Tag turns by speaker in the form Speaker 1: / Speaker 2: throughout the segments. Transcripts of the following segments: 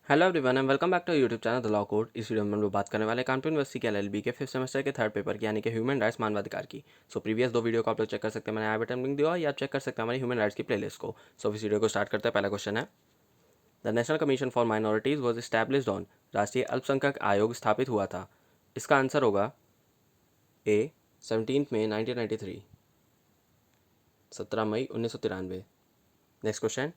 Speaker 1: Hello everyone and welcome back to YouTube channel the law code. इस video में हम लोग बात करने वाले कानपुर यूनिवर्सिटी के एलएलबी के 5th सेमेस्टर के थर्ड पेपर की यानी कि ह्यूमन राइट्स मानवाधिकार की। प्रीवियस दो वीडियो को आप लोग चेक कर सकते हैं, मैंने आई बटन लिंक दिया या आप चेक कर सकते हैं हमारी ह्यूमन राइट्स की प्लेलिस्ट को। इस वीडियो को स्टार्ट करते हैं। पहला क्वेश्चन है, the national commission for minorities was established on, राष्ट्रीय अल्पसंख्यक आयोग स्थापित हुआ था। इसका आंसर होगा ए 17 मई 1993, 17 मई 1993। Next question,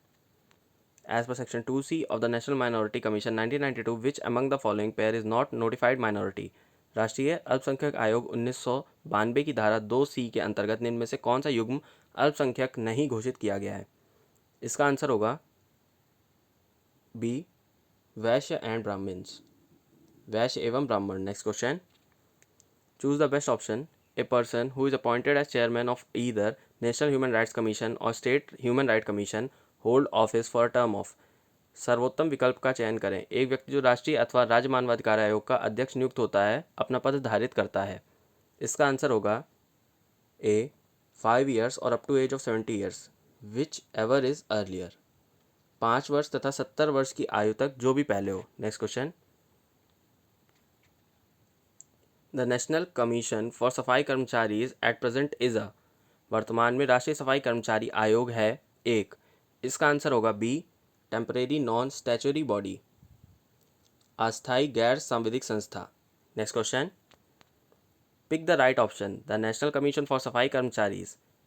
Speaker 1: as per section 2C of the National Minority Commission 1992, which among the following pair is not notified minority? राष्ट्रीय अल्पसंख्यक आयोग 1992 की धारा 2C के अंतर्गत निम्न में से कौन सा युग्म अल्पसंख्यक नहीं घोषित किया गया है? इसका आंसर होगा बी वैश्य एंड ब्राह्मण्स, वैश्य एवं ब्राह्मण। Next question, choose the best option, a person who is appointed as chairman of either national human rights commission और state human right commission hold office for term of. सर्वोत्तम विकल्प का चयन करें। एक व्यक्ति जो राष्ट्रीय अथवा राज्य मानवाधिकार आयोग का अध्यक्ष नियुक्त होता है अपना पद धारित करता है। इसका आंसर होगा ए 5 ईयर्स और up to age of 70 years, whichever is earlier. 5 वर्ष तथा 70 वर्ष की आयु तक, जो भी पहले हो। Next question, the national commission for Safai कर्मचारी एट प्रेजेंट इज अ, वर्तमान में राष्ट्रीय सफाई कर्मचारी आयोग है एक। इसका आंसर होगा B temporary non statutory body, अस्थायी गैर संविधिक संस्था। Next question, pick the right option, the national commission for Safai Karamchari,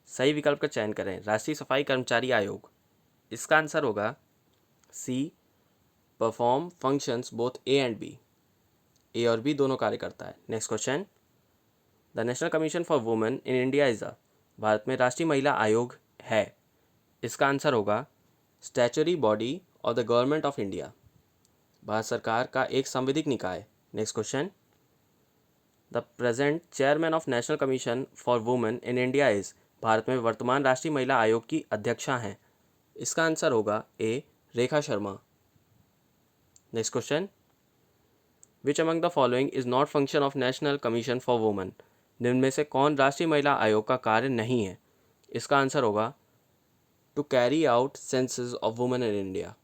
Speaker 1: सही विकल्प का चयन करें। राष्ट्रीय सफाई कर्मचारी आयोग। इसका आंसर होगा C perform functions both A and B, A और बी दोनों कार्य करता है। Next question, the national commission for women in India is a, भारत में राष्ट्रीय महिला आयोग है। इसका आंसर होगा statutory body of the government of India, भारत सरकार का एक संविधिक निकाय। Next question, the present chairman of national commission for women in India is, भारत में वर्तमान राष्ट्रीय महिला आयोग की अध्यक्षा हैं। इसका आंसर होगा A Rekha Sharma. Next question, which among the following is not function of national commission for women, निम्न में से कौन राष्ट्रीय महिला आयोग का कार्य नहीं है? इसका आंसर होगा to carry out census of women in India,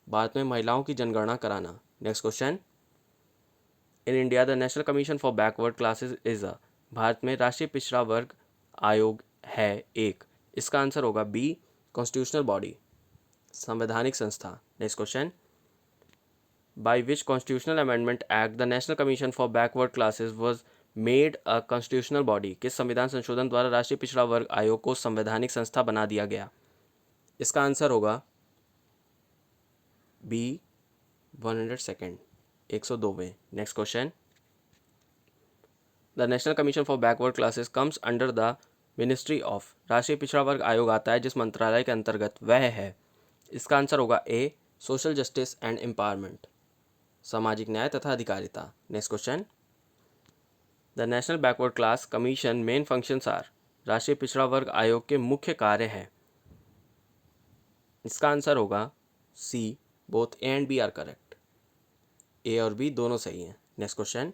Speaker 1: भारत में महिलाओं की जनगणना कराना। Next question, in India the national commission for backward classes is a, भारत में राष्ट्रीय पिछड़ा वर्ग आयोग है एक। इसका आंसर होगा बी कॉन्स्टिट्यूशनल बॉडी, संवैधानिक संस्था। Next question, by which constitutional amendment act the national commission for backward classes was made a constitutional body, किस संविधान संशोधन द्वारा राष्ट्रीय पिछड़ा वर्ग आयोग को संवैधानिक संस्था बना दिया गया? इसका आंसर होगा बी 102, 102वें। Next question, the national commission for backward classes comes under the ministry of, राष्ट्रीय पिछड़ा वर्ग आयोग आता है जिस मंत्रालय के अंतर्गत वह है? इसका आंसर होगा A social justice and empowerment, सामाजिक न्याय तथा अधिकारिता। Next question, the national backward class commission main functions are, राष्ट्रीय पिछड़ा वर्ग आयोग के मुख्य कार्य हैं। इसका आंसर होगा C both A and B are correct, A और बी दोनों सही हैं। Next question,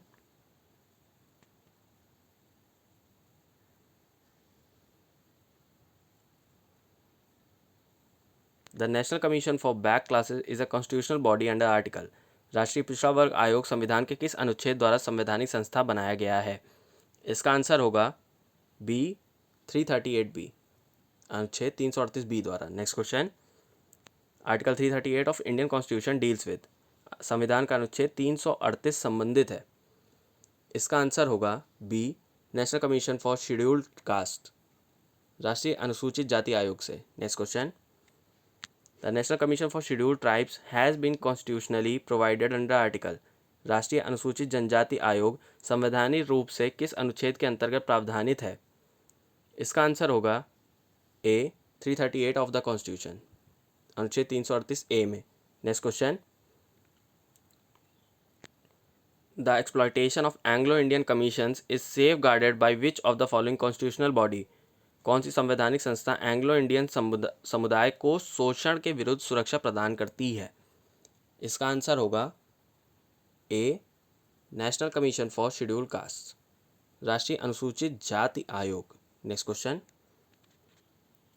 Speaker 1: the national commission for back classes is a constitutional body under article, राष्ट्रीय पिछड़ा वर्ग आयोग संविधान के किस अनुच्छेद द्वारा संवैधानिक संस्था बनाया गया है? इसका आंसर होगा बी 338 बी, अनुच्छेद 338 बी द्वारा। Next question, article 338 of Indian constitution deals with, संविधान का अनुच्छेद 338 संबंधित है। इसका आंसर होगा B national commission for scheduled caste, राष्ट्रीय अनुसूचित जाति आयोग से। Next question, the national commission for scheduled tribes has been constitutionally provided under article, राष्ट्रीय अनुसूचित जनजाति आयोग संवैधानिक रूप से किस अनुच्छेद के अंतर्गत प्रावधानित है? इसका आंसर होगा ए 338 ऑफ द कॉन्स्टिट्यूशन, अनुच्छेद 338 में। Next question, the exploitation of Anglo Indian commissions is safe guarded by which of the following constitutional body, कौन सी संवैधानिक संस्था एंग्लो इंडियन समुदाय को शोषण के विरुद्ध सुरक्षा प्रदान करती है? इसका आंसर होगा A national commission for scheduled caste, राष्ट्रीय अनुसूचित जाति आयोग। Next question,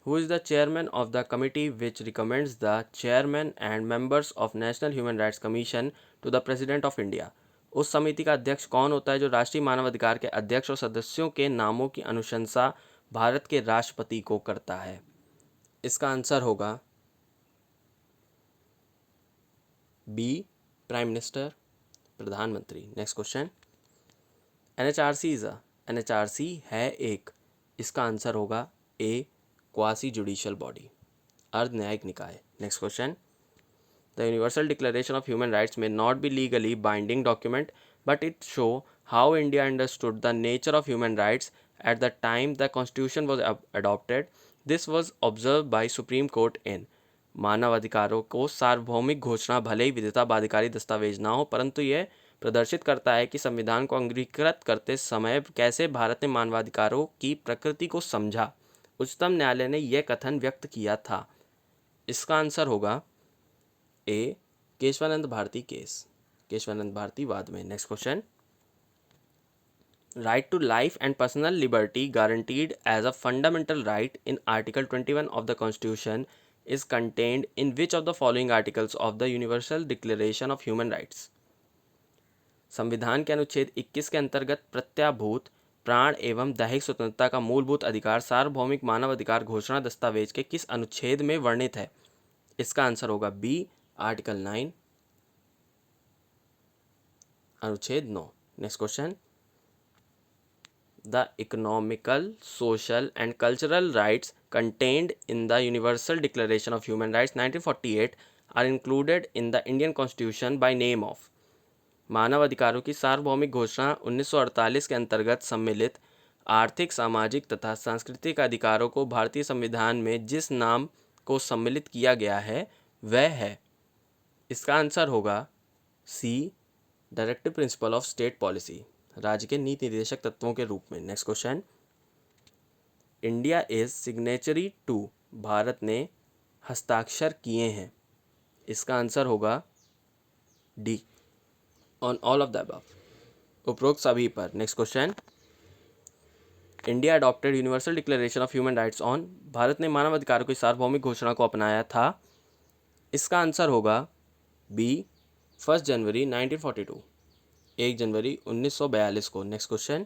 Speaker 1: Who is the chairman of the committee which recommends the chairman and members of National Human Rights Commission to the President of India? उस समिति का अध्यक्ष कौन होता है जो राष्ट्रीय मानवाधिकार के अध्यक्ष और सदस्यों के नामों की अनुशंसा भारत के राष्ट्रपति को करता है? इसका आंसर होगा बी, प्राइम मिनिस्टर, प्रधानमंत्री। नेक्स्ट क्वेश्चन, एनएचआरसी है एक, इसका आंसर होगा ए, क्वासी जुडिशियल बॉडी, अर्ध न्यायिक निकाय। Next question, the universal declaration of human rights may not be legally binding document but it show how India understood the nature of human rights at the time the constitution was adopted. This was observe by supreme court in. मानव अधिकारों को सार्वभौमिक घोषणा भले ही विधिता बाध्यकारी दस्तावेज ना हो, परंतु यह प्रदर्शित करता है कि संविधान को अंगीकृत करते समय कैसे भारत ने मानवाधिकारों की प्रकृति को समझा। उच्चतम न्यायालय ने यह कथन व्यक्त किया था। इसका आंसर होगा ए, केशवानंद भारती केस, केशवानंद भारती वाद में। Next question, right to life and personal liberty guaranteed as a fundamental right in article 21 of the constitution is contained in which of the following articles of the Universal Declaration of Human Rights? संविधान के अनुच्छेद 21 के अंतर्गत प्रत्याभूत प्राण एवं दैहिक स्वतंत्रता का मूलभूत अधिकार सार्वभौमिक मानव अधिकार घोषणा दस्तावेज के किस अनुच्छेद में वर्णित है? इसका आंसर होगा बी, आर्टिकल 9, अनुच्छेद 9। Next question, the economical, social and cultural rights contained in the Universal Declaration of Human Rights 1948 are included in the Indian Constitution by name of। मानव अधिकारों की सार्वभौमिक घोषणा 1948 के अंतर्गत सम्मिलित आर्थिक, सामाजिक तथा सांस्कृतिक अधिकारों को भारतीय संविधान में जिस नाम को सम्मिलित किया गया है वह है। इसका आंसर होगा C, directive principle of state policy, राज्य के नीति निर्देशक तत्वों के रूप में। Next question, India is signatory to, भारत ने हस्ताक्षर किए हैं। इसका आंसर होगा D, on all of the above, उपरोक्त सभी पर। Next question, India adopted universal declaration of human rights on, भारत ने मानव अधिकारों की सार्वभौमिक घोषणा को अपनाया था। इसका आंसर होगा बी, 1 जनवरी 1942, 1 जनवरी 1942 को। Next question,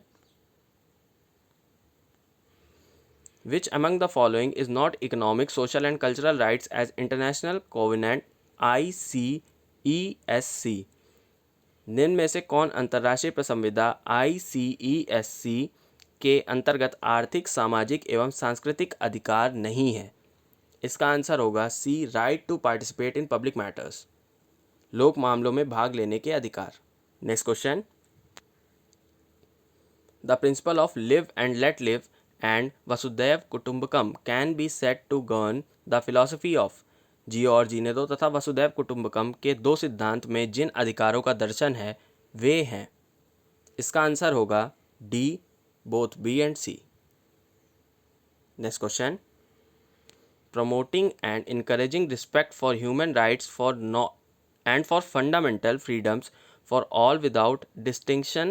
Speaker 1: which among the following is not economic, social and cultural rights as international covenant ICESC? निम्न में से कौन अंतर्राष्ट्रीय प्रसंविदा ICESC के अंतर्गत आर्थिक, सामाजिक एवं सांस्कृतिक अधिकार नहीं है? इसका आंसर होगा C, right to participate in public matters, लोक मामलों में भाग लेने के अधिकार। Next question, the principle of live and let live and Vasudhaiva Kutumbakam can be set to govern the philosophy of. जियो और जीने दो तथा वसुदैव कुटुंबकम के दो सिद्धांत में जिन अधिकारों का दर्शन है वे हैं। इसका आंसर होगा D, both B and C. Next question, promoting and encouraging respect for human rights and for fundamental freedoms for all without distinction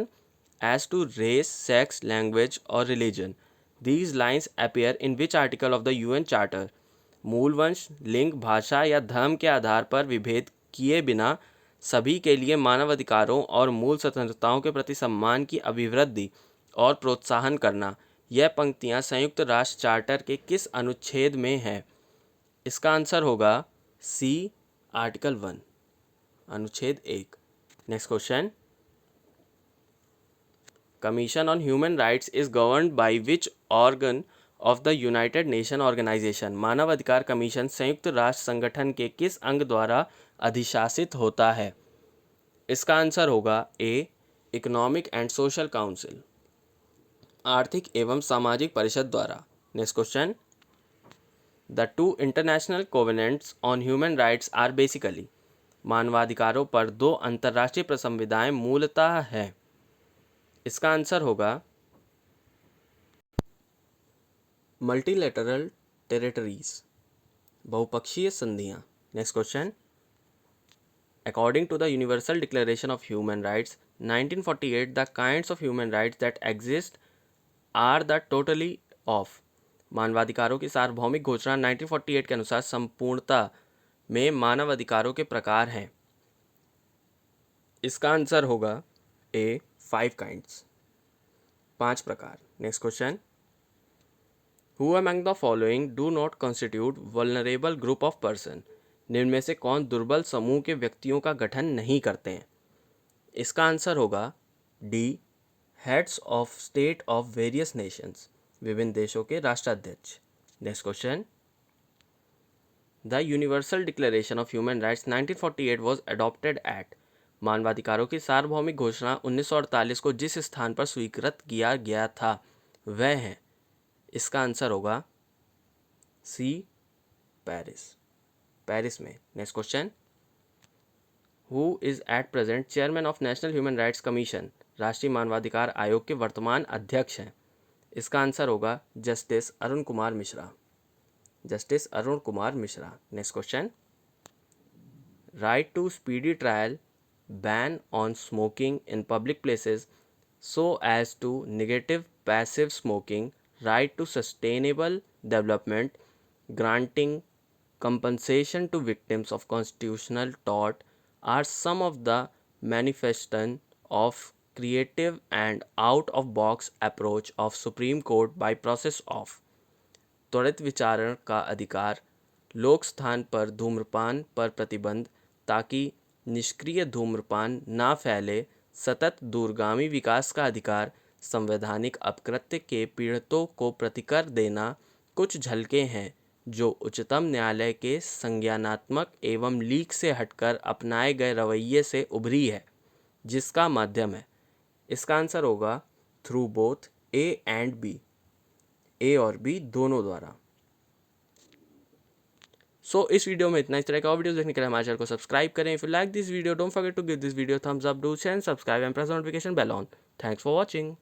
Speaker 1: as to race, sex, language or religion. These lines appear in which article of the UN Charter? मूल वंश, लिंग, भाषा या धर्म के आधार पर विभेद किए बिना सभी के लिए मानवाधिकारों और मूल स्वतंत्रताओं के प्रति सम्मान की अभिवृद्धि और प्रोत्साहन करना, यह पंक्तियां संयुक्त राष्ट्र चार्टर के किस अनुच्छेद में है? इसका आंसर होगा सी, आर्टिकल 1, अनुच्छेद 1। Next question, commission on human rights is governed by which organ of the united nation organization? मानव अधिकार कमीशन संयुक्त राष्ट्र संगठन के किस अंग द्वारा अधिशासित होता है? इसका आंसर होगा A, economic and social council, आर्थिक एवं सामाजिक परिषद द्वारा। Next question, the two international covenants on human rights are basically. मानवाधिकारों पर दो अंतर्राष्ट्रीय प्रसंविधाएं मूलतः है। इसका आंसर होगा मल्टीलेटरल टेरिटरीज, बहुपक्षीय संधियां। Next question, according to the universal declaration of human rights 1948 the kinds of human rights that exist are the totally of. मानवाधिकारों की सार्वभौमिक घोषणा 1948 के अनुसार संपूर्णता में मानव अधिकारों के प्रकार हैं। इसका आंसर होगा ए 5 काइंड्स, 5 प्रकार। Next question, who among the following do not constitute vulnerable group of person? निम्न में से कौन दुर्बल समूह के व्यक्तियों का गठन नहीं करते हैं? इसका आंसर होगा D heads of state of various nations, विभिन्न देशों के राष्ट्राध्यक्ष। Next question, the universal declaration of human rights 1948 was adopted at? मानवाधिकारों की सार्वभौमिक घोषणा 1948 को जिस स्थान पर स्वीकृत किया गया था वह है? इसका आंसर होगा सी पेरिस, पेरिस में। Next question, who is at present chairman of national human rights commission? राष्ट्रीय मानवाधिकार आयोग के वर्तमान अध्यक्ष हैं। इसका आंसर होगा justice Arun Kumar Mishra, justice Arun Kumar Mishra. Next question, right to speedy trial, ban on smoking in public places so as to negative passive smoking, right to sustainable development, granting compensation to victims of constitutional tort are some of the manifestation of creative and out of box approach of Supreme Court by process of त्वरित विचारण का अधिकार, लोक स्थान पर धूम्रपान पर प्रतिबंध ताकि निष्क्रिय धूम्रपान ना फैले, सतत दूरगामी विकास का अधिकार, संवैधानिक अपकृत्य के पीड़ितों को प्रतिकर देना कुछ झलकें हैं जो उच्चतम न्यायालय के संज्ञानात्मक एवं लीक से हटकर अपनाए गए रवैये से उभरी है, जिसका माध्यम है। इसका आंसर होगा through both A and B, A और बी दोनों द्वारा। इस वीडियो में इतना। इस तरह का और वीडियो देखने के लिए हमारे चैनल को सब्सक्राइब करें। If you like this video don't forget to give this video thumbs up, do share, subscribe and press notification bell on. Thanks for watching.